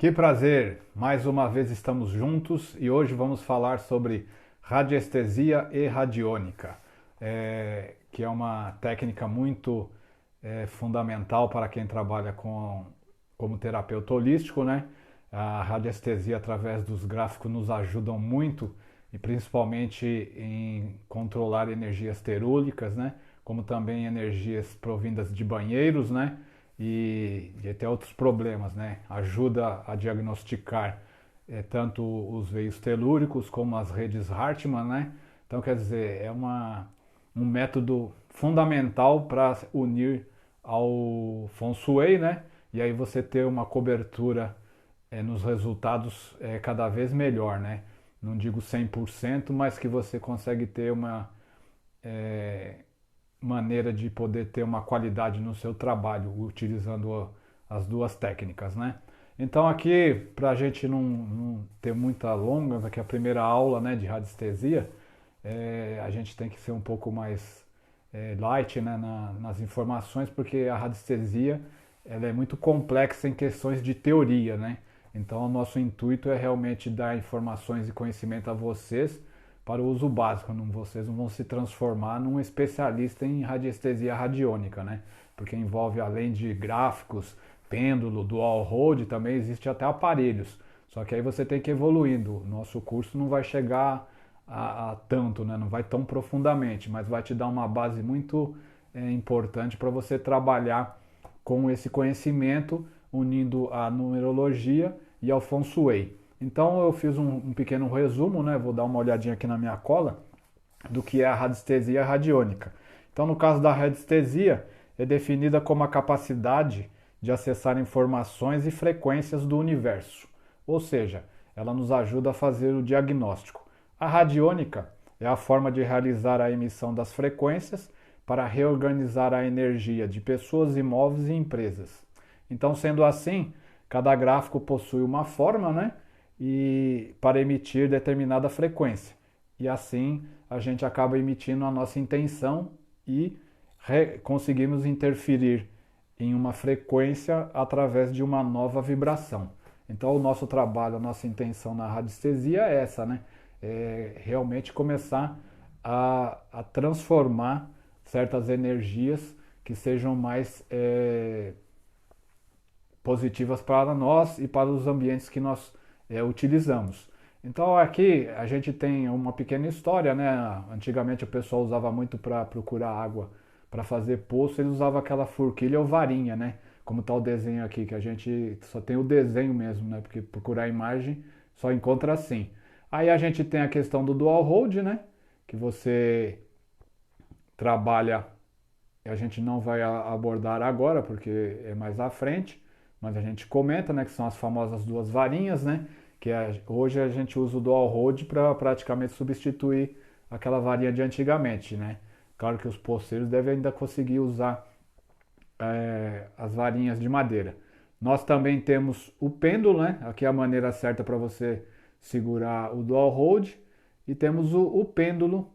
Que prazer! Mais uma vez estamos juntos e hoje vamos falar sobre radiestesia e radiônica, que é uma técnica muito fundamental para quem trabalha como terapeuta holístico, né? A radiestesia através dos gráficos nos ajudam muito e principalmente em controlar energias terúlicas, né? Como também energias provindas de banheiros, né? E até outros problemas, né? Ajuda a diagnosticar tanto os veios telúricos como as redes Hartmann, né? Então, quer dizer, um método fundamental para unir ao Feng Shui, né? E aí você ter uma cobertura nos resultados cada vez melhor, né? Não digo 100%, mas que você consegue ter uma é, maneira de poder ter uma qualidade no seu trabalho utilizando as duas técnicas, né? Então aqui, para a gente não ter muita longa, que é a primeira aula, né, de radiestesia, a gente tem que ser um pouco mais light, né, nas informações, porque a radiestesia ela é muito complexa em questões de teoria, né? Então o nosso intuito é realmente dar informações e conhecimento a vocês para o uso básico. Vocês não vão se transformar num especialista em radiestesia radiônica, né? Porque envolve, além de gráficos, pêndulo, dual hold, também existe até aparelhos. Só que aí você tem que ir evoluindo. O nosso curso não vai chegar a tanto, né? Não vai tão profundamente, mas vai te dar uma base muito importante para você trabalhar com esse conhecimento, unindo a numerologia e ao Feng Shui. Então eu fiz um pequeno resumo, né? Vou dar uma olhadinha aqui na minha cola, do que é a radiestesia radiônica. Então, no caso da radiestesia, é definida como a capacidade de acessar informações e frequências do universo. Ou seja, ela nos ajuda a fazer o diagnóstico. A radiônica é a forma de realizar a emissão das frequências para reorganizar a energia de pessoas, imóveis e empresas. Então, sendo assim, cada gráfico possui uma forma, né? E para emitir determinada frequência. E assim a gente acaba emitindo a nossa intenção e conseguimos interferir em uma frequência através de uma nova vibração. Então o nosso trabalho, a nossa intenção na radiestesia é essa, né? É realmente começar a transformar certas energias que sejam mais positivas para nós e para os ambientes que nós utilizamos. Então aqui a gente tem uma pequena história, né? Antigamente o pessoal usava muito para procurar água, para fazer poço, eles usavam aquela forquilha ou varinha, né? Como está o desenho aqui, que a gente só tem o desenho mesmo, né? Porque procurar a imagem só encontra assim. Aí a gente tem a questão do dual hold, né? Que você trabalha, a gente não vai abordar agora porque é mais à frente, mas a gente comenta, né, que são as famosas duas varinhas, né, que hoje a gente usa o dual hold para praticamente substituir aquela varinha de antigamente, né. Claro que os poceiros devem ainda conseguir usar as varinhas de madeira. Nós também temos o pêndulo, né, aqui é a maneira certa para você segurar o dual hold, e temos o pêndulo,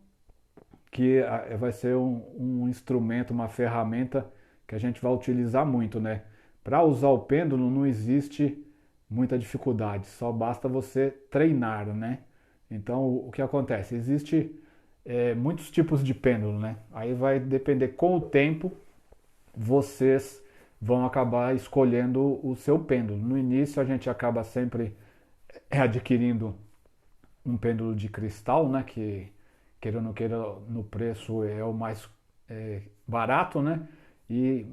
que vai ser um instrumento, uma ferramenta que a gente vai utilizar muito, né? Para usar o pêndulo não existe muita dificuldade, só basta você treinar, né? Então o que acontece? Existe muitos tipos de pêndulo, né? Aí vai depender com o tempo, vocês vão acabar escolhendo o seu pêndulo. No início a gente acaba sempre adquirindo um pêndulo de cristal, né? Que queira ou não queira, no preço é o mais barato, né?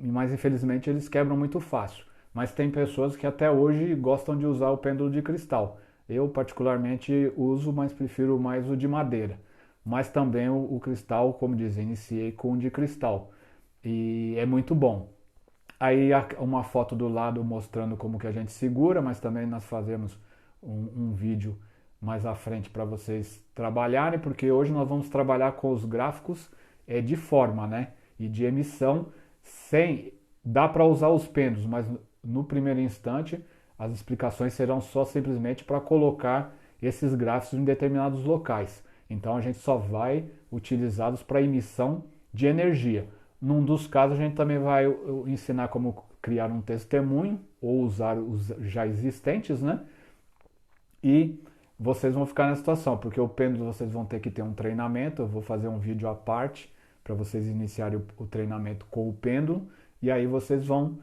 Mas infelizmente eles quebram muito fácil. Mas tem pessoas que até hoje gostam de usar o pêndulo de cristal. Eu particularmente uso, mas prefiro mais o de madeira. Mas também o cristal, como diz, iniciei com o de cristal. E é muito bom. Aí uma foto do lado mostrando como que a gente segura, mas também nós fazemos um vídeo mais à frente para vocês trabalharem, porque hoje nós vamos trabalhar com os gráficos de forma, né? E de emissão, sem dá para usar os pêndulos, mas no primeiro instante as explicações serão só simplesmente para colocar esses gráficos em determinados locais. Então a gente só vai utilizá-los para emissão de energia. Num dos casos a gente também vai ensinar como criar um testemunho ou usar os já existentes, né? E vocês vão ficar nessa situação, porque o pêndulo vocês vão ter que ter um treinamento. Eu vou fazer um vídeo à parte para vocês iniciarem o treinamento com o pêndulo, e aí vocês vão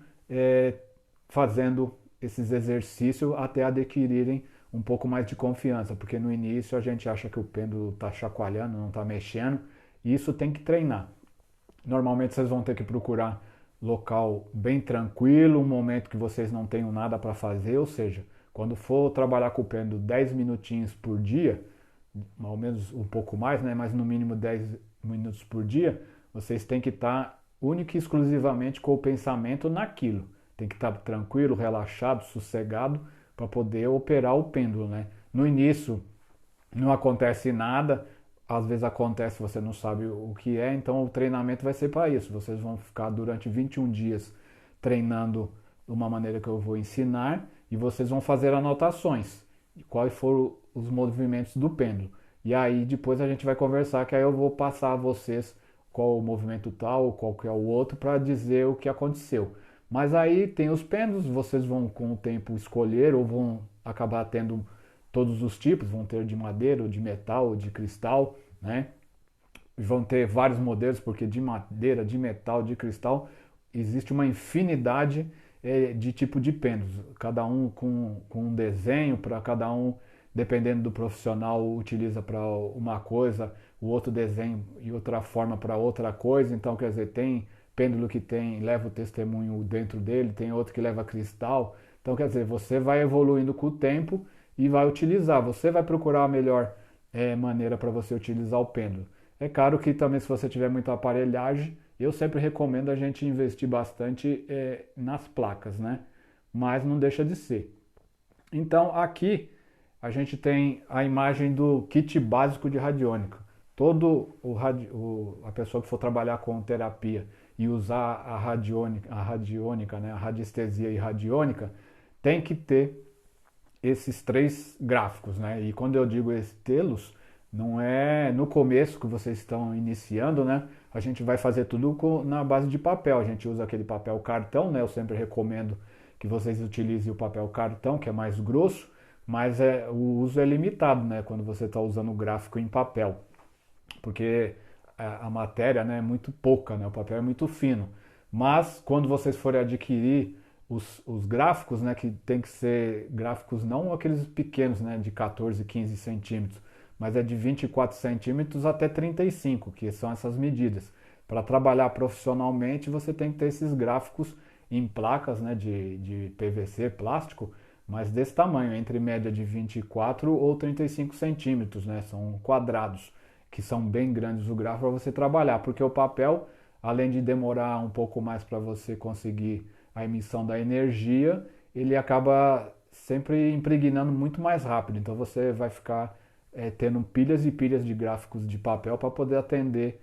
fazendo esses exercícios até adquirirem um pouco mais de confiança, porque no início a gente acha que o pêndulo está chacoalhando, não está mexendo, e isso tem que treinar. Normalmente vocês vão ter que procurar local bem tranquilo, um momento que vocês não tenham nada para fazer, ou seja, quando for trabalhar com o pêndulo 10 minutinhos por dia, ao menos um pouco mais, né, mas no mínimo 10 minutos por dia, vocês têm que estar única e exclusivamente com o pensamento naquilo. Tem que estar tranquilo, relaxado, sossegado para poder operar o pêndulo, né? No início não acontece nada, às vezes acontece, você não sabe o que é, então o treinamento vai ser para isso. Vocês vão ficar durante 21 dias treinando de uma maneira que eu vou ensinar e vocês vão fazer anotações de quais foram os movimentos do pêndulo. E aí depois a gente vai conversar, que aí eu vou passar a vocês qual o movimento tal, qual que é o outro, para dizer o que aconteceu. Mas aí tem os pêndulos, vocês vão com o tempo escolher ou vão acabar tendo todos os tipos, vão ter de madeira, ou de metal, ou de cristal, né? Vão ter vários modelos, porque de madeira, de metal, de cristal, existe uma infinidade de tipo de pêndulos, cada um com um desenho, para cada um, dependendo do profissional, utiliza para uma coisa, o outro desenho e outra forma para outra coisa. Então, quer dizer, tem pêndulo que leva o testemunho dentro dele, tem outro que leva cristal. Então, quer dizer, você vai evoluindo com o tempo e vai utilizar. Você vai procurar a melhor maneira para você utilizar o pêndulo. É claro que também, se você tiver muita aparelhagem, eu sempre recomendo a gente investir bastante nas placas, né? Mas não deixa de ser. Então, aqui a gente tem a imagem do kit básico de radiônica. A pessoa que for trabalhar com terapia e usar a radiônica, né, a radiestesia e radiônica, tem que ter esses 3 gráficos, né? E quando eu digo tê-los, não é no começo que vocês estão iniciando, né? A gente vai fazer tudo na base de papel. A gente usa aquele papel cartão, né? Eu sempre recomendo que vocês utilizem o papel cartão, que é mais grosso, mas o uso é limitado, né? Quando você está usando o gráfico em papel, porque a matéria, né, é muito pouca, né? O papel é muito fino. Mas quando vocês forem adquirir os gráficos, né, que tem que ser gráficos não aqueles pequenos, né, de 14, 15 centímetros, mas é de 24 centímetros até 35, que são essas medidas. Para trabalhar profissionalmente, você tem que ter esses gráficos em placas, né, de PVC, plástico, mas desse tamanho, entre média de 24 ou 35 centímetros, né, são quadrados, que são bem grandes o gráfico para você trabalhar, porque o papel, além de demorar um pouco mais para você conseguir a emissão da energia, ele acaba sempre impregnando muito mais rápido. Então você vai ficar tendo pilhas e pilhas de gráficos de papel para poder atender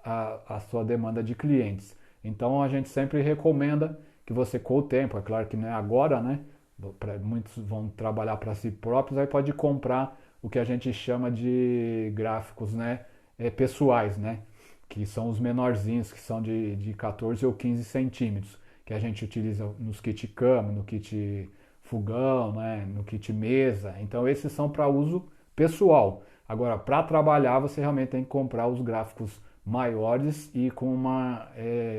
a sua demanda de clientes. Então a gente sempre recomenda que você, com o tempo, é claro que não é agora, né? Muitos vão trabalhar para si próprios, aí pode comprar o que a gente chama de gráficos, né, pessoais, né? Que são os menorzinhos, que são de 14 ou 15 centímetros, que a gente utiliza nos kit cama, no kit fogão, né, no kit mesa. Então esses são para uso pessoal. Agora, para trabalhar, você realmente tem que comprar os gráficos maiores e com uma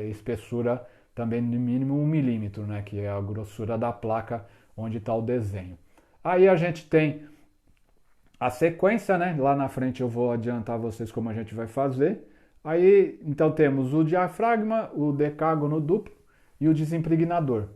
espessura também no mínimo 1 milímetro, né, que é a grossura da placa onde está o desenho. Aí a gente tem a sequência, né? Lá na frente eu vou adiantar vocês como a gente vai fazer. Aí, então temos o diafragma, o decágono duplo e o desimpregnador.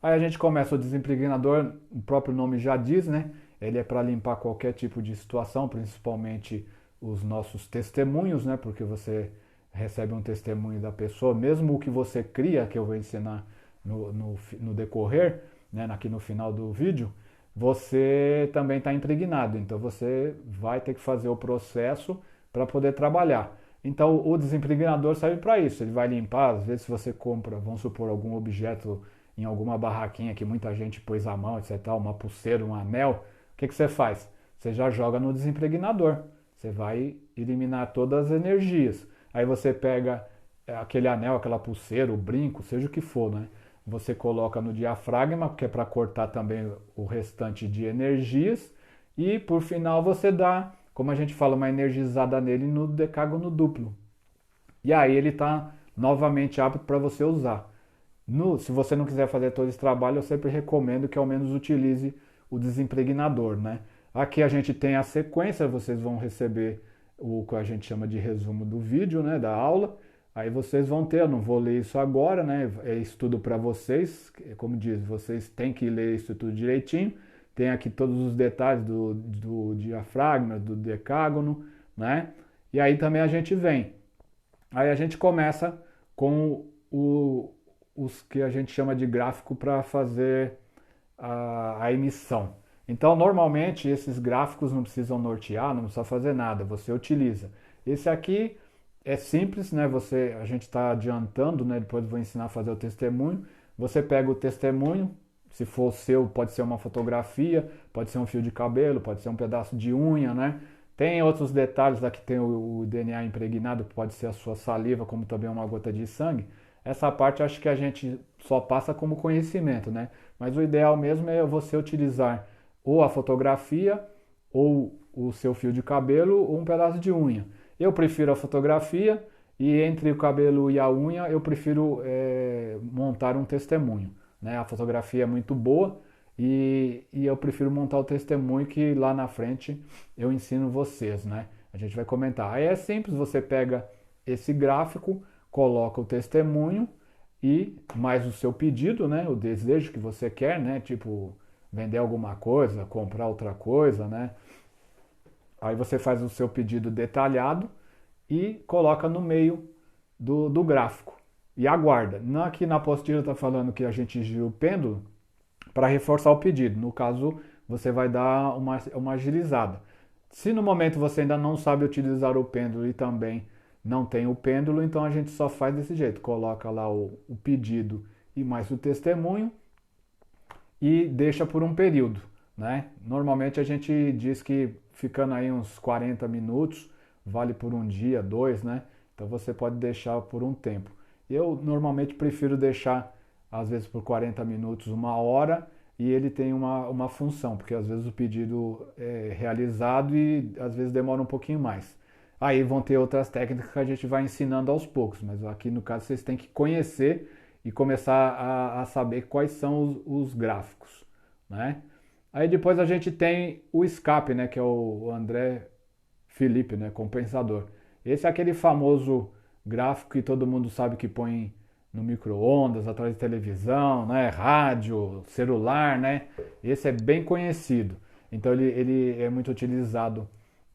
Aí a gente começa o desimpregnador, o próprio nome já diz, né? Ele é para limpar qualquer tipo de situação, principalmente os nossos testemunhos, né? Porque você recebe um testemunho da pessoa, mesmo o que você cria, que eu vou ensinar no decorrer, né? Aqui no final do vídeo, você também está impregnado. Então você vai ter que fazer o processo para poder trabalhar. Então o desimpregnador serve para isso, ele vai limpar. Às vezes, se você compra, vamos supor, algum objeto em alguma barraquinha que muita gente pôs a mão, etc, uma pulseira, um anel, o que você faz? Você já joga no desimpregnador, você vai eliminar todas as energias. Aí você pega aquele anel, aquela pulseira, o brinco, seja o que for, né? você coloca no diafragma, que é para cortar também o restante de energias, e por final você dá, como a gente fala, uma energizada nele no decágono duplo. E aí ele está novamente apto para você usar. Se você não quiser fazer todo esse trabalho, eu sempre recomendo que ao menos utilize o desimpregnador, né? Aqui a gente tem a sequência, vocês vão receber o que a gente chama de resumo do vídeo, né, da aula. Aí vocês vão ter, eu não vou ler isso agora, né? É estudo para vocês, como diz, vocês têm que ler isso tudo direitinho. Tem aqui todos os detalhes do diafragma, do decágono, né? E aí também a gente vem. Aí a gente começa com os que a gente chama de gráfico para fazer a emissão. Então, normalmente, esses gráficos não precisam nortear, não precisa fazer nada, você utiliza. Esse aqui é simples, né? A gente está adiantando, né? Depois vou ensinar a fazer o testemunho. Você pega o testemunho, se for o seu, pode ser uma fotografia, pode ser um fio de cabelo, pode ser um pedaço de unha, né? Tem outros detalhes, aqui tem o DNA impregnado, pode ser a sua saliva, como também uma gota de sangue. Essa parte acho que a gente só passa como conhecimento, né? Mas o ideal mesmo é você utilizar ou a fotografia, ou o seu fio de cabelo, ou um pedaço de unha. Eu prefiro a fotografia e entre o cabelo e a unha eu prefiro montar um testemunho, né? A fotografia é muito boa e eu prefiro montar o testemunho que lá na frente eu ensino vocês, né? A gente vai comentar. Aí é simples, você pega esse gráfico, coloca o testemunho e mais o seu pedido, né? O desejo que você quer, né? Tipo, vender alguma coisa, comprar outra coisa, né? Aí você faz o seu pedido detalhado e coloca no meio do gráfico e aguarda. Aqui na apostila está falando que a gente gira o pêndulo para reforçar o pedido. No caso, você vai dar uma agilizada. Se no momento você ainda não sabe utilizar o pêndulo e também não tem o pêndulo, então a gente só faz desse jeito. Coloca lá o pedido e mais o testemunho e deixa por um período, né? Normalmente a gente diz que ficando aí uns 40 minutos, vale por um dia, dois, né? Então você pode deixar por um tempo. Eu normalmente prefiro deixar, às vezes por 40 minutos, uma hora, e ele tem uma função, porque às vezes o pedido é realizado e às vezes demora um pouquinho mais. Aí vão ter outras técnicas que a gente vai ensinando aos poucos, mas aqui no caso vocês têm que conhecer e começar a saber quais são os gráficos, né? Aí depois a gente tem o escape, né, que é o André Felipe, né, compensador. Esse é aquele famoso gráfico que todo mundo sabe que põe no micro-ondas, atrás de televisão, né, rádio, celular, né? Esse é bem conhecido. Então ele é muito utilizado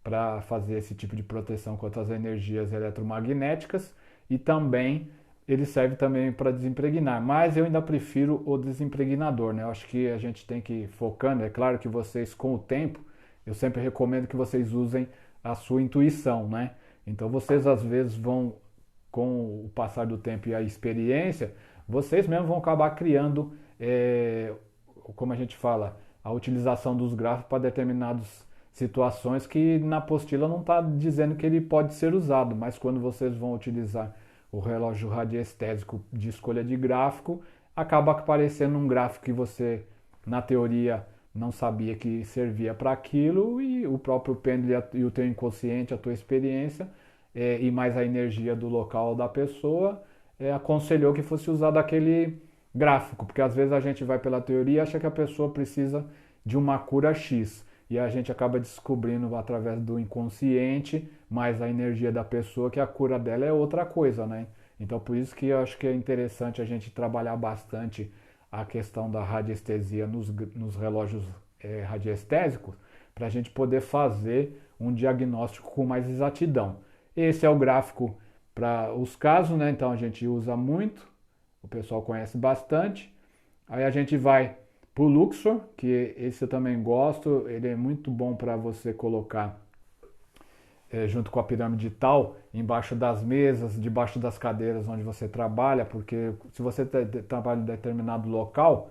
para fazer esse tipo de proteção contra as energias eletromagnéticas e também ele serve também para desimpregnar, mas eu ainda prefiro o desimpregnador, né? Eu acho que a gente tem que ir focando, é claro que vocês com o tempo, eu sempre recomendo que vocês usem a sua intuição, né? Então vocês às vezes vão, com o passar do tempo e a experiência, vocês mesmos vão acabar criando, como a gente fala, a utilização dos gráficos para determinadas situações que na apostila não está dizendo que ele pode ser usado, mas quando vocês vão utilizar o relógio radiestésico de escolha de gráfico, acaba aparecendo um gráfico que você, na teoria, não sabia que servia para aquilo e o próprio pêndulo e o teu inconsciente, a tua experiência e mais a energia do local da pessoa aconselhou que fosse usado aquele gráfico, porque às vezes a gente vai pela teoria e acha que a pessoa precisa de uma cura X. E a gente acaba descobrindo através do inconsciente, mais a energia da pessoa, que a cura dela é outra coisa, né? Então por isso que eu acho que é interessante a gente trabalhar bastante a questão da radiestesia nos relógios radiestésicos, para a gente poder fazer um diagnóstico com mais exatidão. Esse é o gráfico para os casos, né? Então a gente usa muito, o pessoal conhece bastante. Aí a gente vai para o Luxor, que esse eu também gosto, ele é muito bom para você colocar junto com a pirâmide tal, embaixo das mesas, debaixo das cadeiras onde você trabalha, porque se você trabalha em determinado local,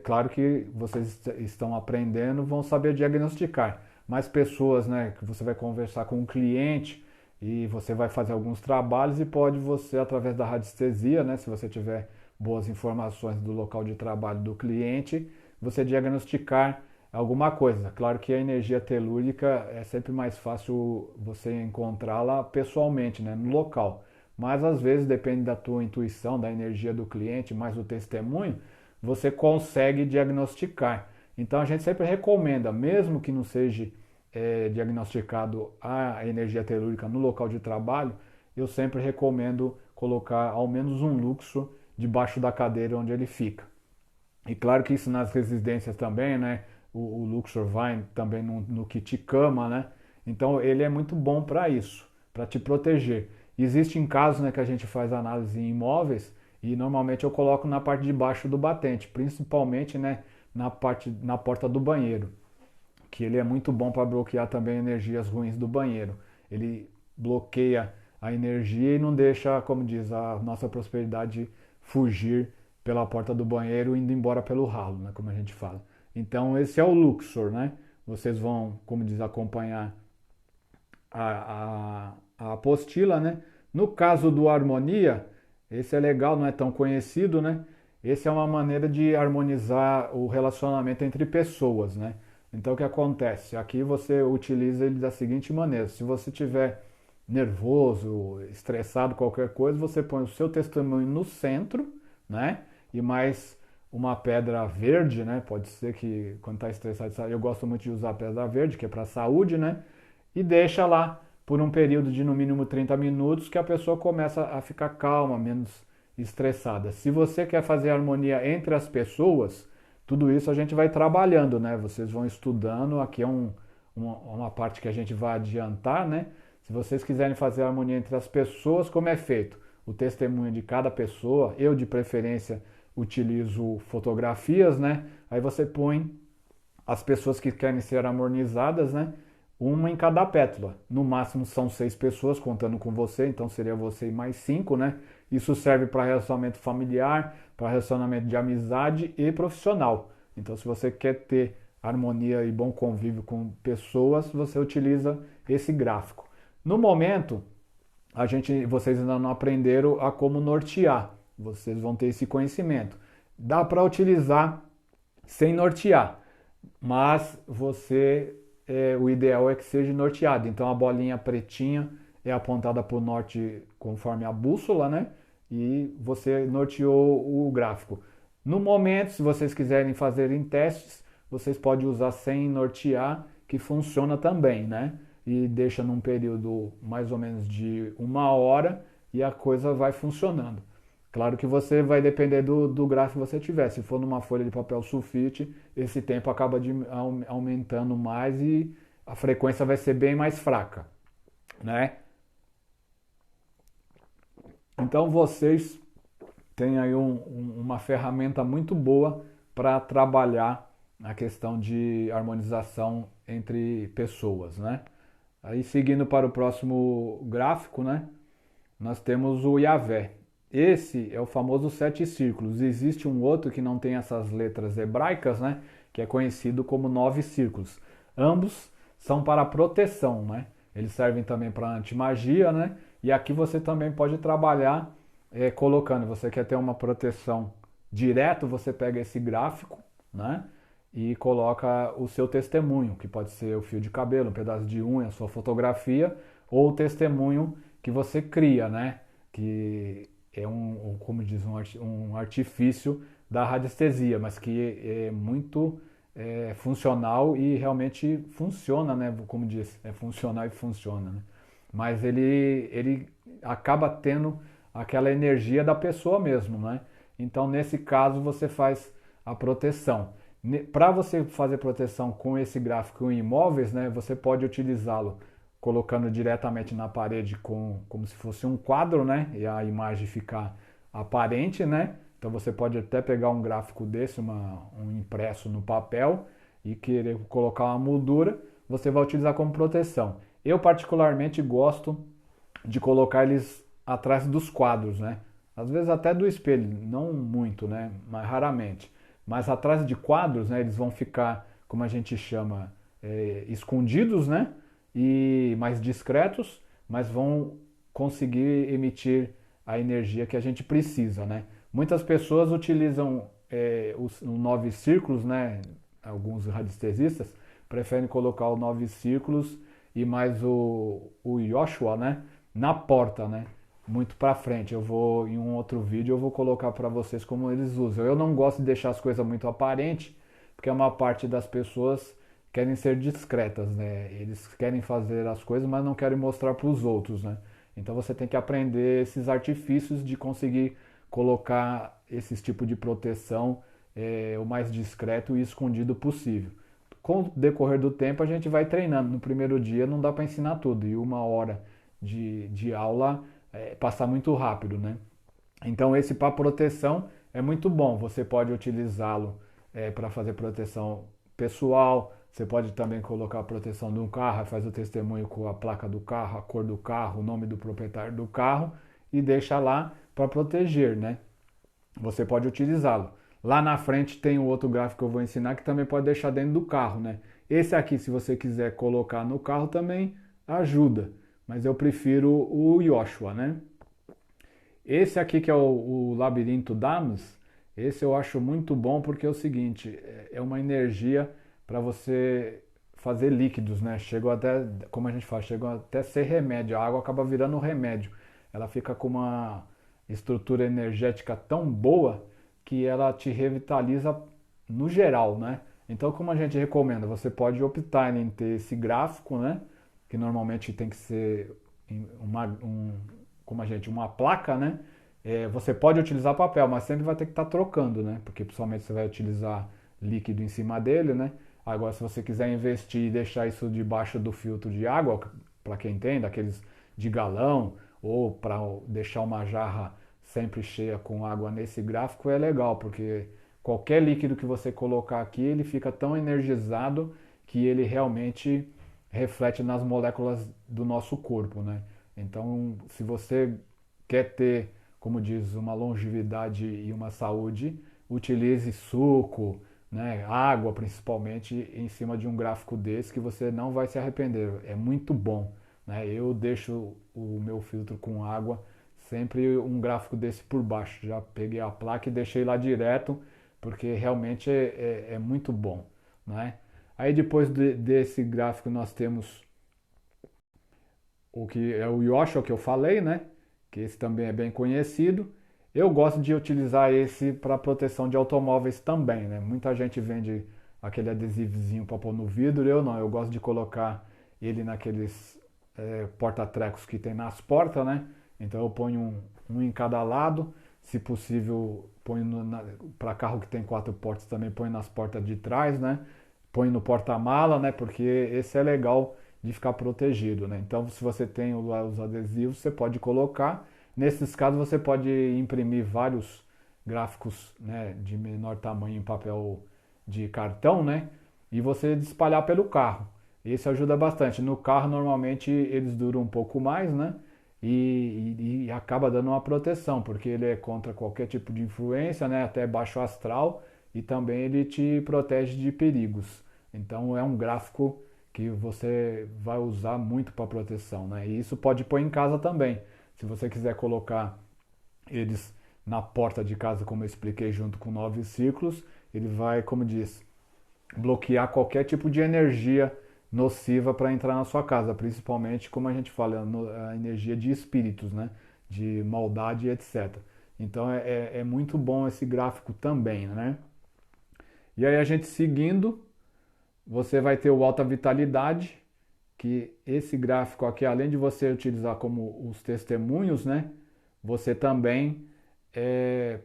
claro que vocês estão aprendendo, vão saber diagnosticar, mas pessoas, né, que você vai conversar com um cliente e você vai fazer alguns trabalhos e pode você, através da radiestesia, né, se você tiver boas informações do local de trabalho do cliente, você diagnosticar alguma coisa. Claro que a energia telúrica é sempre mais fácil você encontrá-la pessoalmente, né, no local. Mas às vezes depende da tua intuição, da energia do cliente, mais do testemunho, você consegue diagnosticar. Então a gente sempre recomenda, mesmo que não seja diagnosticado a energia telúrica no local de trabalho, eu sempre recomendo colocar ao menos um luxo debaixo da cadeira onde ele fica. E claro que isso nas residências também, né? O Luxor vai também no kit cama, né? Então ele é muito bom para isso, para te proteger. Existem casos, né, que a gente faz análise em imóveis e normalmente eu coloco na parte de baixo do batente, principalmente, né, na porta do banheiro, que ele é muito bom para bloquear também energias ruins do banheiro. Ele bloqueia a energia e não deixa, como diz, a nossa prosperidade fugir pela porta do banheiro indo embora pelo ralo, né, como a gente fala. Então esse é o Luxor, né? Vocês vão, como diz, acompanhar a apostila, né? No caso do Harmonia, esse é legal, não é tão conhecido, né? Esse é uma maneira de harmonizar o relacionamento entre pessoas, né? Então o que acontece? Aqui você utiliza ele da seguinte maneira: se você tiver nervoso, estressado, qualquer coisa, você põe o seu testemunho no centro, né? E mais uma pedra verde, né? Pode ser que quando está estressado, eu gosto muito de usar a pedra verde, que é para a saúde, né? E deixa lá por um período de no mínimo 30 minutos que a pessoa começa a ficar calma, menos estressada. Se você quer fazer harmonia entre as pessoas, tudo isso a gente vai trabalhando, né? Vocês vão estudando, aqui é uma parte que a gente vai adiantar, né? Se vocês quiserem fazer harmonia entre as pessoas, como é feito? O testemunho de cada pessoa, eu de preferência utilizo fotografias, né? Aí você põe as pessoas que querem ser harmonizadas, né? Uma em cada pétala. No máximo são 6 pessoas, contando com você, então seria você e mais 5, né? Isso serve para relacionamento familiar, para relacionamento de amizade e profissional. Então, se você quer ter harmonia e bom convívio com pessoas, você utiliza esse gráfico. No momento, vocês ainda não aprenderam a como nortear. Vocês vão ter esse conhecimento. Dá para utilizar sem nortear, mas o ideal é que seja norteado. Então a bolinha pretinha é apontada para o norte conforme a bússola, né? E você norteou o gráfico. No momento, se vocês quiserem fazerem testes, vocês podem usar sem nortear, que funciona também, né? E deixa num período mais ou menos de 1 hora e a coisa vai funcionando. Claro que você vai depender do gráfico que você tiver. Se for numa folha de papel sulfite, esse tempo acaba aumentando mais e a frequência vai ser bem mais fraca, né? Então vocês têm aí uma ferramenta muito boa para trabalhar a questão de harmonização entre pessoas, né? Aí seguindo para o próximo gráfico, né? Nós temos o Yahvé. Esse é o famoso 7 círculos. Existe um outro que não tem essas letras hebraicas, né? Que é conhecido como 9 círculos. Ambos são para proteção, né? Eles servem também para antimagia, né? E aqui você também pode trabalhar colocando. Você quer ter uma proteção direto, você pega esse gráfico, né? E coloca o seu testemunho, que pode ser o fio de cabelo, um pedaço de unha, a sua fotografia, ou o testemunho que você cria, né? Que é como diz, um artifício da radiestesia, mas que é muito funcional e realmente funciona, né? Como diz, é funcional e funciona, né? Mas ele acaba tendo aquela energia da pessoa mesmo, né? Então, nesse caso, você faz a proteção. Para você fazer proteção com esse gráfico em imóveis, né, você pode utilizá-lo colocando diretamente na parede como se fosse um quadro, né, e a imagem ficar aparente, né? Então você pode até pegar um gráfico desse, um impresso no papel e querer colocar uma moldura, você vai utilizar como proteção. Eu particularmente gosto de colocar eles atrás dos quadros, né? Às vezes até do espelho, não muito, né? Mas raramente. Mas atrás de quadros, né, eles vão ficar, como a gente chama, escondidos, né, e mais discretos, mas vão conseguir emitir a energia que a gente precisa, né. Muitas pessoas utilizam os 9 círculos, né? Alguns radiestesistas preferem colocar os 9 círculos e mais o Yoshua, né? Na porta, né? Muito para frente. Eu vou em um outro vídeo eu vou colocar para vocês como eles usam. Eu não gosto de deixar as coisas muito aparentes, porque uma parte das pessoas querem ser discretas, né? Eles querem fazer as coisas, mas não querem mostrar para os outros, né? Então você tem que aprender esses artifícios de conseguir colocar esse tipo de proteção o mais discreto e escondido possível. Com o decorrer do tempo a gente vai treinando. No primeiro dia não dá para ensinar tudo e 1 hora de aula passa muito rápido, né? Então esse para proteção é muito bom. Você pode utilizá-lo para fazer proteção pessoal. Você pode também colocar a proteção de um carro, faz o testemunho com a placa do carro, a cor do carro, o nome do proprietário do carro e deixa lá para proteger, né? Você pode utilizá-lo. Lá na frente tem um outro gráfico que eu vou ensinar que também pode deixar dentro do carro, né? Esse aqui, se você quiser colocar no carro, também ajuda. Mas eu prefiro o Yoshua, né? Esse aqui que é o Labirinto Damas, esse eu acho muito bom porque é o seguinte, é uma energia para você fazer líquidos, né? Chegou até, como a gente fala, chegou até ser remédio. A água acaba virando um remédio. Ela fica com uma estrutura energética tão boa que ela te revitaliza no geral, né? Então, como a gente recomenda, você pode optar em ter esse gráfico, né? Que normalmente tem que ser uma placa, né? Você pode utilizar papel, mas sempre vai ter que estar trocando, né? Porque principalmente você vai utilizar líquido em cima dele, né? Agora, se você quiser investir e deixar isso debaixo do filtro de água, para quem tem, daqueles de galão, ou para deixar uma jarra sempre cheia com água nesse gráfico, é legal, porque qualquer líquido que você colocar aqui, ele fica tão energizado que ele realmente reflete nas moléculas do nosso corpo, né? Então, se você quer ter, como diz, uma longevidade e uma saúde, utilize suco, né, água principalmente, em cima de um gráfico desse que você não vai se arrepender. É muito bom, né? Eu deixo o meu filtro com água, sempre um gráfico desse por baixo. Já peguei a placa e deixei lá direto, porque realmente é muito bom, né? Aí depois desse gráfico nós temos o que é o Yoshua que eu falei, né? Que esse também é bem conhecido. Eu gosto de utilizar esse para proteção de automóveis também, né? Muita gente vende aquele adesivozinho para pôr no vidro, eu não. Eu gosto de colocar ele naqueles porta-trecos que tem nas portas, né? Então eu ponho um em cada lado. Se possível, ponho para carro que tem 4 portas também, ponho nas portas de trás, né? Põe no porta-mala, né? Porque esse é legal de ficar protegido, né? Então, se você tem os adesivos, você pode colocar. Nesses casos, você pode imprimir vários gráficos, né, de menor tamanho em papel de cartão, né? E você espalhar pelo carro. Isso ajuda bastante. No carro, normalmente, eles duram um pouco mais, né? E acaba dando uma proteção, porque ele é contra qualquer tipo de influência, né? Até baixo astral, e também ele te protege de perigos. Então, é um gráfico que você vai usar muito para proteção, né? E isso pode pôr em casa também. Se você quiser colocar eles na porta de casa, como eu expliquei, junto com 9 círculos, ele vai, como diz, bloquear qualquer tipo de energia nociva para entrar na sua casa, principalmente, como a gente fala, a energia de espíritos, né? De maldade, etc. Então é muito bom esse gráfico também, né? E aí a gente seguindo, você vai ter o Alta Vitalidade, que esse gráfico aqui, além de você utilizar como os testemunhos, né? Você também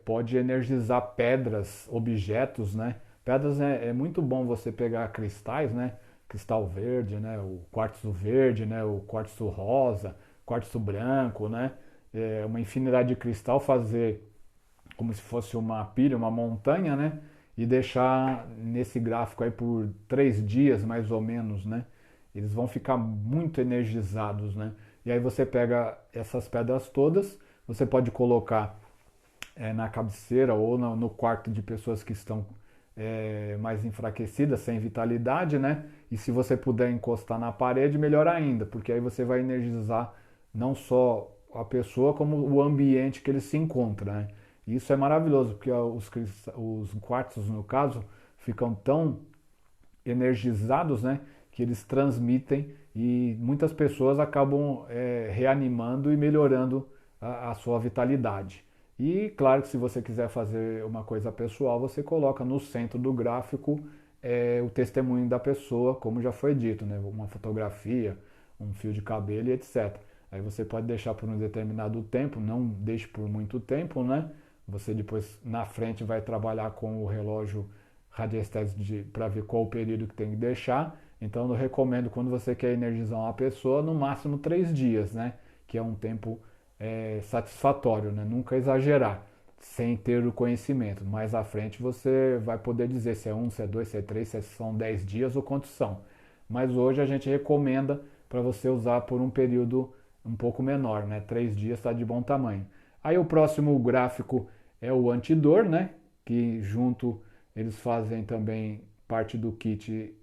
pode energizar pedras, objetos, né? Pedras é muito bom você pegar cristais, né? Cristal verde, né? O quartzo verde, né? O quartzo rosa, quartzo branco, né? Uma infinidade de cristal, fazer como se fosse uma pilha, uma montanha, né? E deixar nesse gráfico aí por 3 dias mais ou menos, né? Eles vão ficar muito energizados, né? E aí você pega essas pedras todas, você pode colocar na cabeceira ou no quarto de pessoas que estão mais enfraquecidas, sem vitalidade, né? E se você puder encostar na parede, melhor ainda, porque aí você vai energizar não só a pessoa, como o ambiente que ele se encontra, né? E isso é maravilhoso, porque os quartos, no caso, ficam tão energizados, né, que eles transmitem e muitas pessoas acabam reanimando e melhorando a sua vitalidade. E claro que se você quiser fazer uma coisa pessoal, você coloca no centro do gráfico o testemunho da pessoa, como já foi dito, né, uma fotografia, um fio de cabelo e etc. Aí você pode deixar por um determinado tempo, não deixe por muito tempo, né? Você depois na frente vai trabalhar com o relógio radiestésico para ver qual o período que tem que deixar. Então eu recomendo quando você quer energizar uma pessoa, no máximo 3 dias, né? Que é um tempo satisfatório, né? Nunca exagerar, sem ter o conhecimento. Mais à frente você vai poder dizer se é um, se é dois, se é três, se são 10 dias ou quantos são. Mas hoje a gente recomenda para você usar por um período um pouco menor, né? 3 dias está de bom tamanho. Aí o próximo gráfico é o antidor, né? Que junto eles fazem também parte do kit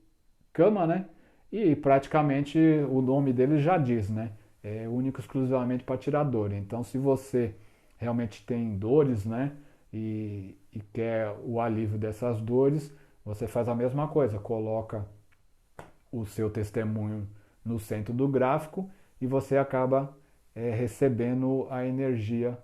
cama, né? E praticamente o nome dele já diz, né? É único exclusivamente para tirar dor. Então, se você realmente tem dores, né? E quer o alívio dessas dores, você faz a mesma coisa, coloca o seu testemunho no centro do gráfico e você acaba recebendo a energia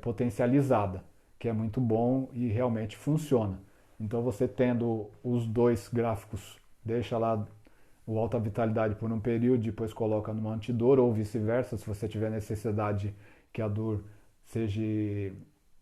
potencializada, que é muito bom e realmente funciona. Então você tendo os dois gráficos, deixa lá o alta vitalidade por um período, depois coloca no antidor ou vice-versa, se você tiver necessidade que a dor seja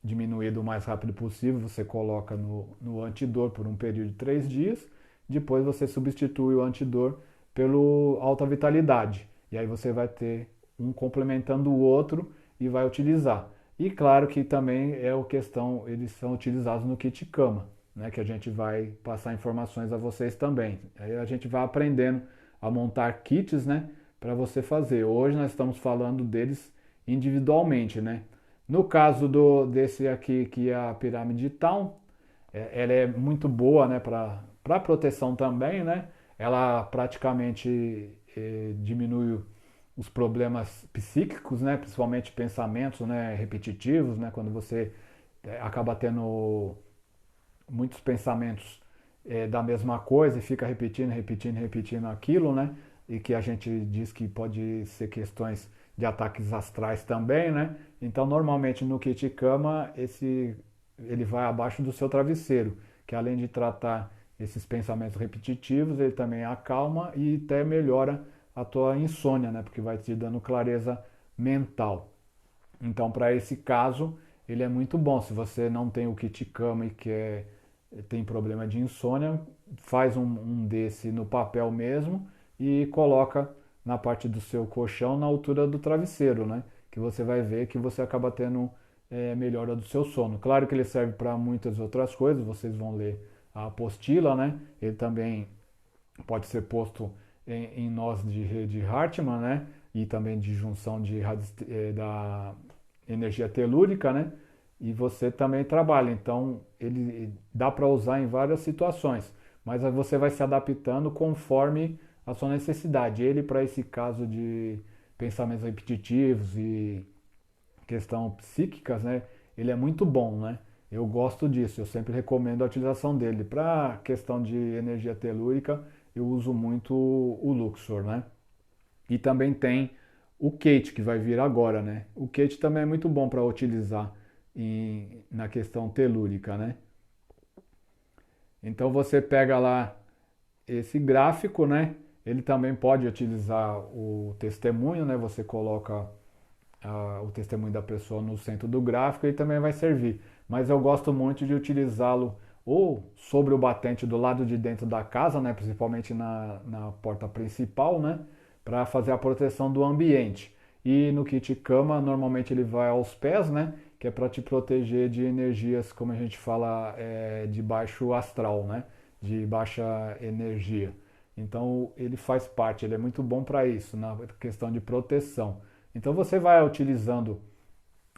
diminuída o mais rápido possível, você coloca no antidor por um período de 3 dias, depois você substitui o antidor pelo alta vitalidade, e aí você vai ter um complementando o outro e vai utilizar. E claro que também é a questão, eles são utilizados no kit cama, né, que a gente vai passar informações a vocês também. Aí a gente vai aprendendo a montar kits, né, para você fazer. Hoje nós estamos falando deles individualmente, né. No caso desse aqui, que é a pirâmide Town, ela é muito boa, né, para proteção também, né. Ela praticamente diminui os problemas psíquicos, né, principalmente pensamentos, né, repetitivos, né, quando você acaba tendo muitos pensamentos da mesma coisa e fica repetindo, repetindo, repetindo aquilo, né, e que a gente diz que pode ser questões de ataques astrais também, né. Então, normalmente no kit cama ele vai abaixo do seu travesseiro, que além de tratar esses pensamentos repetitivos, ele também acalma e até melhora a tua insônia, né? Porque vai te dando clareza mental. Então, para esse caso, ele é muito bom. Se você não tem o kit cama e tem problema de insônia, faz um desse no papel mesmo e coloca na parte do seu colchão na altura do travesseiro, né? Que você vai ver que você acaba tendo melhora do seu sono. Claro que ele serve para muitas outras coisas, vocês vão ler a apostila, né? Ele também pode ser posto em nós de rede Hartmann, né? E também de junção da energia telúrica, né? E você também trabalha. Então, ele dá para usar em várias situações, mas aí você vai se adaptando conforme a sua necessidade. Ele, para esse caso de pensamentos repetitivos e questão psíquicas, né? Ele é muito bom, né? Eu gosto disso, eu sempre recomendo a utilização dele. Para questão de energia telúrica, eu uso muito o Luxor, né? E também tem o Kate, que vai vir agora, né? O Kate também é muito bom para utilizar na questão telúrica, né? Então você pega lá esse gráfico, né? Ele também pode utilizar o testemunho, né? Você coloca o testemunho da pessoa no centro do gráfico e também vai servir. Mas eu gosto muito de utilizá-lo ou sobre o batente do lado de dentro da casa, né, principalmente na porta principal, né, para fazer a proteção do ambiente. E no kit cama, normalmente ele vai aos pés, né, que é para te proteger de energias, como a gente fala, de baixo astral, né, de baixa energia. Então ele faz parte, ele é muito bom para isso, na questão de proteção. Então você vai utilizando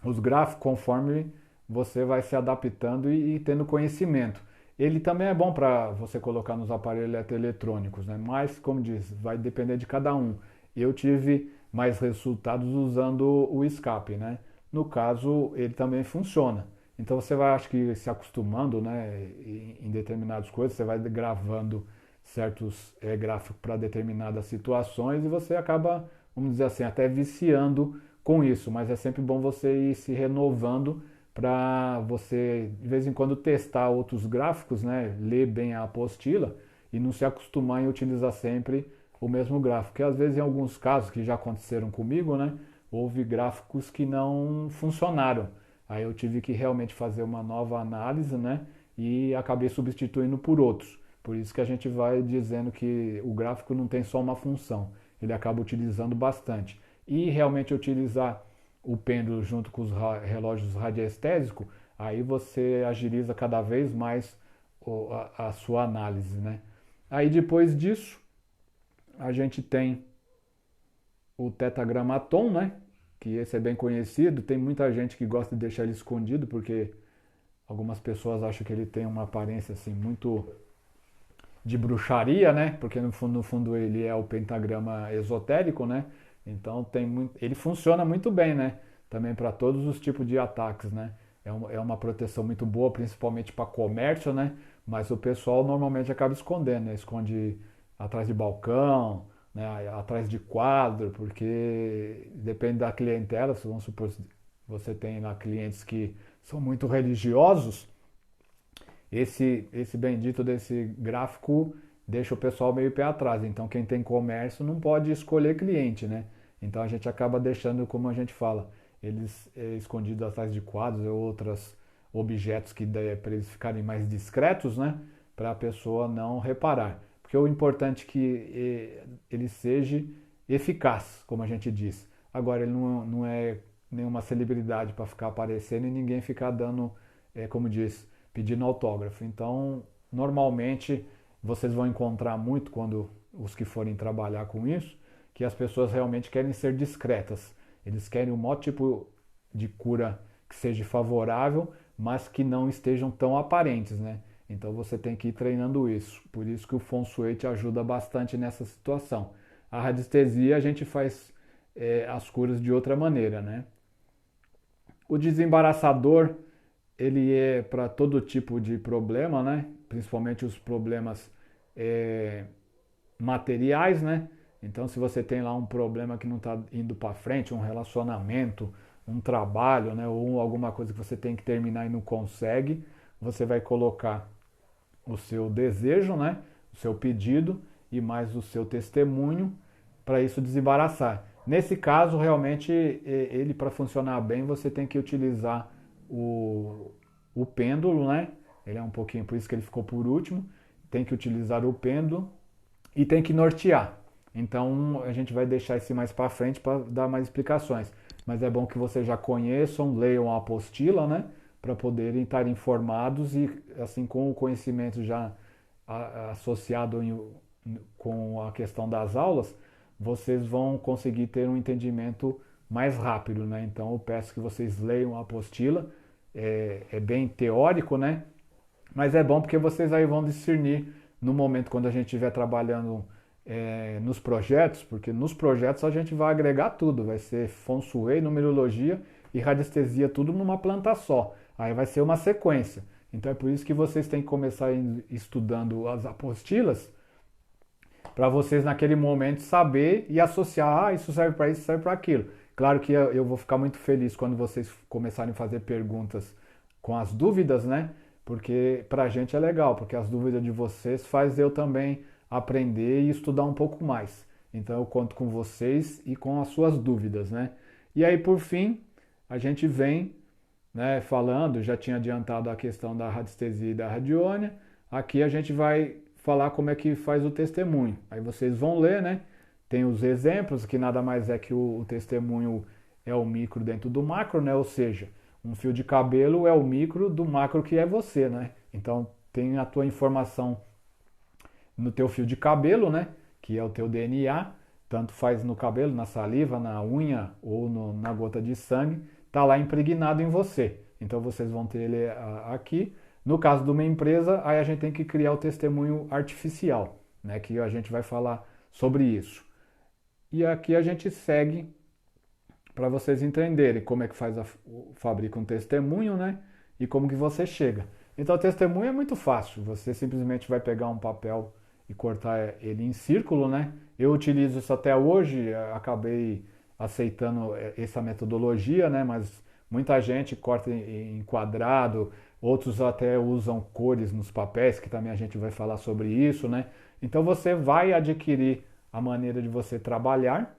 os gráficos conforme você vai se adaptando e tendo conhecimento. Ele também é bom para você colocar nos aparelhos eletrônicos, né? Mas, como diz, vai depender de cada um. Eu tive mais resultados usando o escape, né? No caso, ele também funciona. Então você vai, acho que, se acostumando, né, em determinadas coisas, você vai gravando certos gráficos para determinadas situações e você acaba, vamos dizer assim, até viciando com isso, mas é sempre bom você ir se renovando para você, de vez em quando, testar outros gráficos, né, ler bem a apostila e não se acostumar em utilizar sempre o mesmo gráfico. Porque às vezes, em alguns casos que já aconteceram comigo, né, houve gráficos que não funcionaram. Aí eu tive que realmente fazer uma nova análise, né, e acabei substituindo por outros. Por isso que a gente vai dizendo que o gráfico não tem só uma função, ele acaba utilizando bastante. E realmente utilizar o pêndulo junto com os relógios radiestésicos, aí você agiliza cada vez mais a sua análise, né? Aí depois disso, a gente tem o tetragramaton, né? Que esse é bem conhecido. Tem muita gente que gosta de deixar ele escondido porque algumas pessoas acham que ele tem uma aparência assim muito de bruxaria, né? Porque no fundo ele é o pentagrama esotérico, né? Então ele funciona muito bem, né? Também para todos os tipos de ataques, né? É uma proteção muito boa, principalmente para comércio, né? Mas o pessoal normalmente acaba escondendo, né? Esconde atrás de balcão, né? Atrás de quadro, porque depende da clientela. Se vamos supor, você tem lá clientes que são muito religiosos, esse bendito desse gráfico deixa o pessoal meio pé atrás. Então, quem tem comércio não pode escolher cliente, né? Então, a gente acaba deixando, como a gente fala, eles escondidos atrás de quadros ou outros objetos que para eles ficarem mais discretos, né? Para a pessoa não reparar. Porque o importante é que ele seja eficaz, como a gente diz. Agora, ele não é nenhuma celebridade para ficar aparecendo e ninguém ficar dando, como diz, pedindo autógrafo. Então, normalmente, vocês vão encontrar muito quando os que forem trabalhar com isso, que as pessoas realmente querem ser discretas. Eles querem um maior tipo de cura que seja favorável, mas que não estejam tão aparentes, né? Então você tem que ir treinando isso. Por isso que o Feng Shui te ajuda bastante nessa situação. A radiestesia a gente faz as curas de outra maneira, né? O desembaraçador ele é para todo tipo de problema, né? Principalmente os problemas materiais, né? Então, se você tem lá um problema que não está indo para frente, um relacionamento, um trabalho, né? Ou alguma coisa que você tem que terminar e não consegue, você vai colocar o seu desejo, né? O seu pedido e mais o seu testemunho para isso desembaraçar. Nesse caso, realmente, ele para funcionar bem, você tem que utilizar o pêndulo, né? Ele é um pouquinho, por isso que ele ficou por último. Tem que utilizar o pêndulo e tem que nortear. Então a gente vai deixar esse mais para frente para dar mais explicações. Mas é bom que vocês já conheçam, leiam a apostila, né? Para poderem estar informados e assim com o conhecimento já associado com a questão das aulas, vocês vão conseguir ter um entendimento mais rápido, né? Então eu peço que vocês leiam a apostila, é bem teórico, né? Mas é bom porque vocês aí vão discernir no momento quando a gente estiver trabalhando nos projetos, porque nos projetos a gente vai agregar tudo, vai ser Feng Shui, numerologia e radiestesia, tudo numa planta só. Aí vai ser uma sequência. Então é por isso que vocês têm que começar estudando as apostilas, para vocês naquele momento saber e associar, isso serve para isso, serve para aquilo. Claro que eu vou ficar muito feliz quando vocês começarem a fazer perguntas com as dúvidas, né? Porque para a gente é legal, porque as dúvidas de vocês faz eu também aprender e estudar um pouco mais. Então eu conto com vocês e com as suas dúvidas, né? E aí por fim, a gente vem, né, falando, já tinha adiantado a questão da radiestesia e da radiônia. Aqui a gente vai falar como é que faz o testemunho. Aí vocês vão ler, né? Tem os exemplos, que nada mais é que o testemunho é o micro dentro do macro, né? Ou seja, um fio de cabelo é o micro do macro que é você, né? Então tem a tua informação no teu fio de cabelo, né? Que é o teu DNA, tanto faz no cabelo, na saliva, na unha ou na gota de sangue, tá lá impregnado em você. Então vocês vão ter ele aqui. No caso de uma empresa, aí a gente tem que criar o testemunho artificial, né? Que a gente vai falar sobre isso. E aqui a gente segue para vocês entenderem como é que fabrica um testemunho, né? e como que você chega. Então, o testemunho é muito fácil. Você simplesmente vai pegar um papel e cortar ele em círculo, né? Eu utilizo isso até hoje, acabei aceitando essa metodologia, né? Mas muita gente corta em quadrado, outros até usam cores nos papéis, que também a gente vai falar sobre isso, né? Então você vai adquirir a maneira de você trabalhar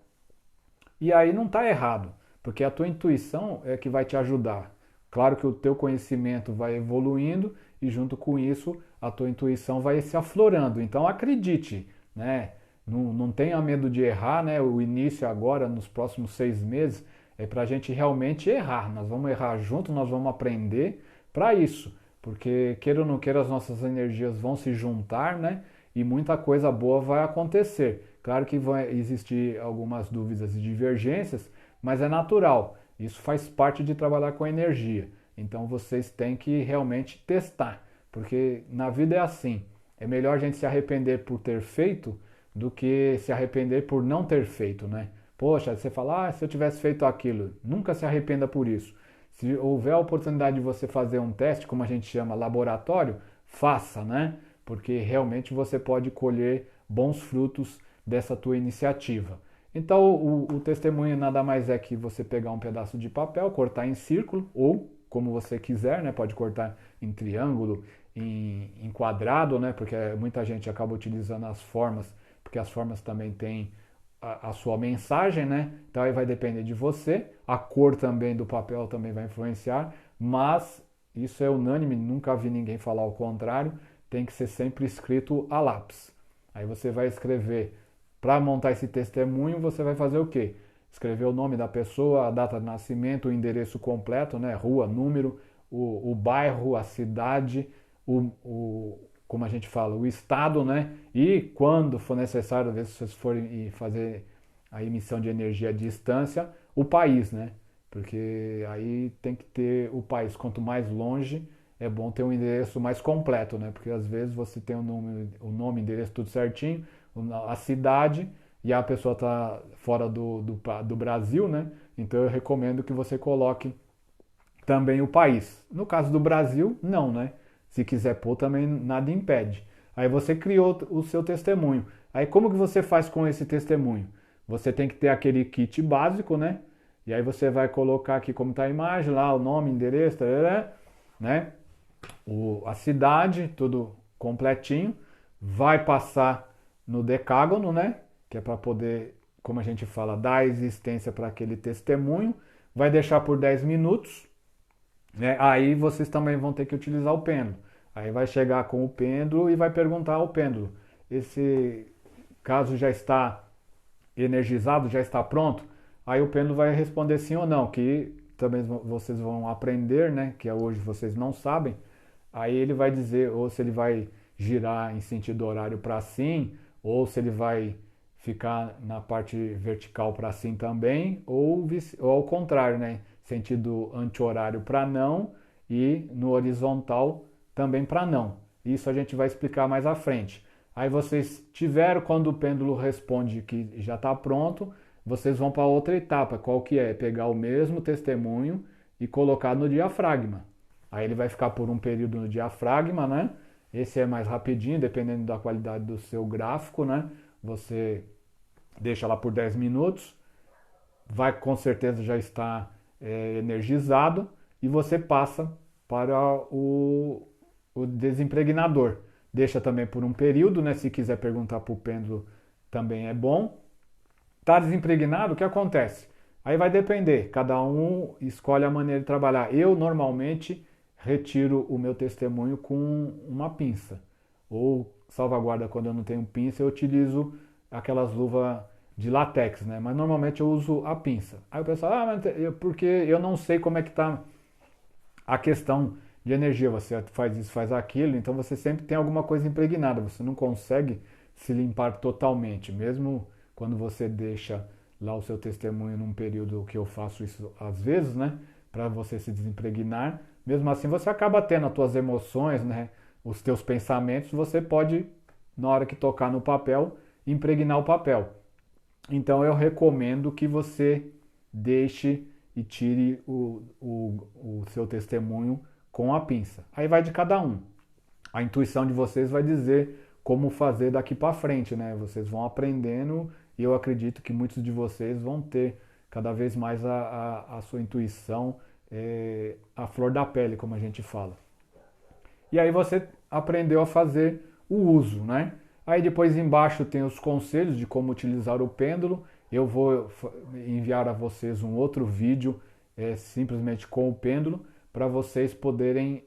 e aí não está errado, porque a tua intuição é que vai te ajudar. Claro que o teu conhecimento vai evoluindo e junto com isso a tua intuição vai se aflorando. Então acredite, né? Não tenha medo de errar, né? O início agora, nos próximos 6 meses, é para a gente realmente errar. Nós vamos errar junto, nós vamos aprender para isso. Porque, queira ou não queira, as nossas energias vão se juntar, né? E muita coisa boa vai acontecer. Claro que vão existir algumas dúvidas e divergências, mas é natural. Isso faz parte de trabalhar com energia. Então vocês têm que realmente testar. Porque na vida é assim. É melhor a gente se arrepender por ter feito do que se arrepender por não ter feito, né? Poxa, você fala, se eu tivesse feito aquilo, nunca se arrependa por isso. Se houver a oportunidade de você fazer um teste, como a gente chama, laboratório, faça, né? Porque realmente você pode colher bons frutos dessa tua iniciativa. Então, o testemunho nada mais é que você pegar um pedaço de papel, cortar em círculo, ou como você quiser, né? Pode cortar em triângulo, em quadrado, né? Porque muita gente acaba utilizando as formas, porque as formas também têm a sua mensagem, né? Então aí vai depender de você. A cor também do papel também vai influenciar, mas isso é unânime, nunca vi ninguém falar o contrário. Tem que ser sempre escrito a lápis. Aí você vai escrever, para montar esse testemunho, você vai fazer o quê? Escrever o nome da pessoa, a data de nascimento, o endereço completo, né? Rua, número, o bairro, a cidade, como a gente fala, o estado, né? E quando for necessário, às vezes vocês forem fazer a emissão de energia à distância, o país, né? Porque aí tem que ter o país. Quanto mais longe, é bom ter um endereço mais completo, né? Porque às vezes você tem o nome, endereço tudo certinho, a cidade, e a pessoa está fora do Brasil, né? Então eu recomendo que você coloque também o país. No caso do Brasil, não, né? Se quiser pôr, também nada impede. Aí você criou o seu testemunho. Aí como que você faz com esse testemunho? Você tem que ter aquele kit básico, né? E aí você vai colocar aqui como está a imagem, lá o nome, endereço, né? A cidade, tudo completinho. Vai passar no decágono, né? Que é para poder, como a gente fala, dar existência para aquele testemunho. Vai deixar por 10 minutos. Né? Aí vocês também vão ter que utilizar o pêndulo. Aí vai chegar com o pêndulo e vai perguntar ao pêndulo: esse caso já está energizado, já está pronto? Aí o pêndulo vai responder sim ou não, que também vocês vão aprender, né? Que hoje vocês não sabem. Aí ele vai dizer ou se ele vai girar em sentido horário para sim, ou se ele vai ficar na parte vertical para sim também, ou ao contrário, né? Sentido anti-horário para não e no horizontal também para não. Isso a gente vai explicar mais à frente. Aí vocês tiveram, quando o pêndulo responde que já está pronto, vocês vão para outra etapa, qual que é? Pegar o mesmo testemunho e colocar no diafragma. Aí ele vai ficar por um período no diafragma, né? Esse é mais rapidinho, dependendo da qualidade do seu gráfico, né? Você deixa lá por 10 minutos, vai com certeza já estar energizado e você passa para o desimpregnador. Deixa também por um período, né? Se quiser perguntar para o pêndulo também é bom. Está desimpregnado, o que acontece? Aí vai depender, cada um escolhe a maneira de trabalhar. Eu normalmente retiro o meu testemunho com uma pinça. Ou salvaguarda, quando eu não tenho pinça, eu utilizo aquelas luvas de látex, né? Mas normalmente eu uso a pinça. Aí o pessoal, mas porque eu não sei como é que está a questão de energia. Você faz isso, faz aquilo, então você sempre tem alguma coisa impregnada. Você não consegue se limpar totalmente, mesmo quando você deixa lá o seu testemunho num período que eu faço isso às vezes, né? Para você se desimpregnar. Mesmo assim, você acaba tendo as tuas emoções, né? Os teus pensamentos, você pode, na hora que tocar no papel, impregnar o papel. Então eu recomendo que você deixe e tire o seu testemunho com a pinça. Aí vai de cada um. A intuição de vocês vai dizer como fazer daqui para frente, né? Vocês vão aprendendo e eu acredito que muitos de vocês vão ter cada vez mais a sua intuição, a flor da pele, como a gente fala. E aí você aprendeu a fazer o uso, né? Aí depois embaixo tem os conselhos de como utilizar o pêndulo. Eu vou enviar a vocês um outro vídeo simplesmente com o pêndulo para vocês poderem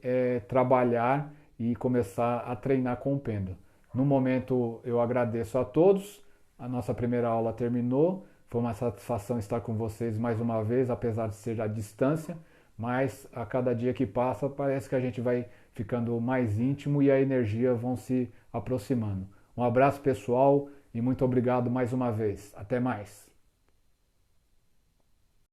trabalhar e começar a treinar com o pêndulo. No momento eu agradeço a todos. A nossa primeira aula terminou. Foi uma satisfação estar com vocês mais uma vez, apesar de ser à distância. Mas a cada dia que passa parece que a gente vai ficando mais íntimo e a energia vão se aproximando. Um abraço pessoal e muito obrigado mais uma vez. Até mais.